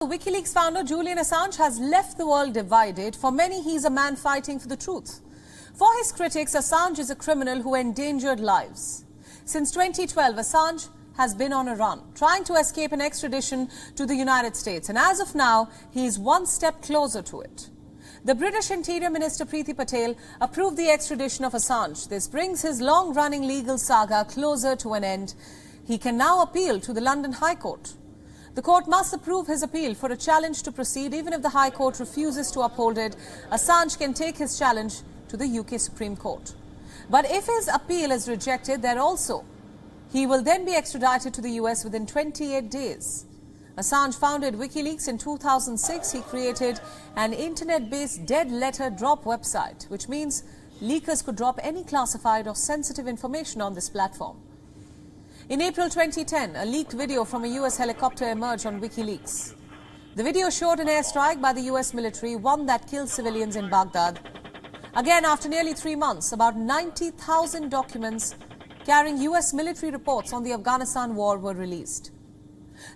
WikiLeaks founder Julian Assange has left the world divided. For many, he's a man fighting for the truth. For his critics, Assange is a criminal who endangered lives. Since 2012, Assange has been on a run, trying to escape an extradition to the United States. And as of now, he is one step closer to it. The British Interior Minister Priti Patel approved the extradition of Assange. This brings his long-running legal saga closer to an end. He can now appeal to the London High Court. The court must approve his appeal for a challenge to proceed. Even if the High Court refuses to uphold it, Assange can take his challenge to the UK Supreme Court. But if his appeal is rejected, he will then be extradited to the US within 28 days. Assange founded WikiLeaks in 2006. He created an internet-based dead letter drop website, which means leakers could drop any classified or sensitive information on this platform. In April 2010, a leaked video from a US helicopter emerged on WikiLeaks. The video showed an airstrike by the US military, one that killed civilians in Baghdad. Again, after nearly 3 months, about 90,000 documents carrying US military reports on the Afghanistan war were released.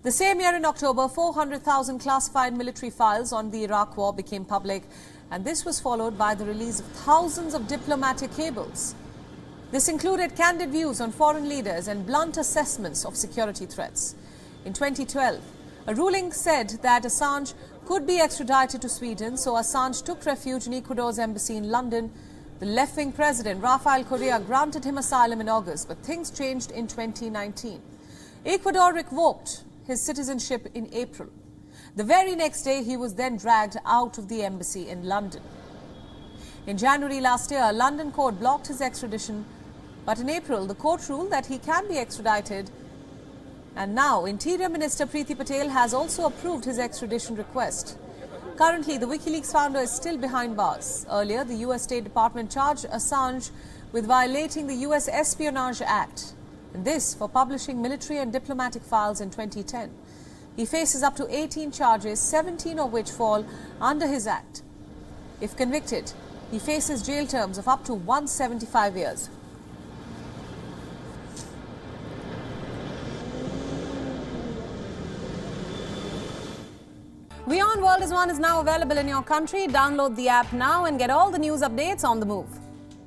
The same year in October, 400,000 classified military files on the Iraq war became public, and this was followed by the release of thousands of diplomatic cables. This included candid views on foreign leaders and blunt assessments of security threats. In 2012, a ruling said that Assange could be extradited to Sweden, so Assange took refuge in Ecuador's embassy in London. The left-wing president, Rafael Correa, granted him asylum in August, but things changed in 2019. Ecuador revoked his citizenship in April. The very next day, he was then dragged out of the embassy in London. In January last year, a London court blocked his extradition. But in April, the court ruled that he can be extradited. And now, Interior Minister Priti Patel has also approved his extradition request. Currently, the WikiLeaks founder is still behind bars. Earlier, the US State Department charged Assange with violating the US Espionage Act. And this for publishing military and diplomatic files in 2010. He faces up to 18 charges, 17 of which fall under his act. If convicted, he faces jail terms of up to 175 years. WION World is now available in your country. Download the app now and get all the news updates on the move.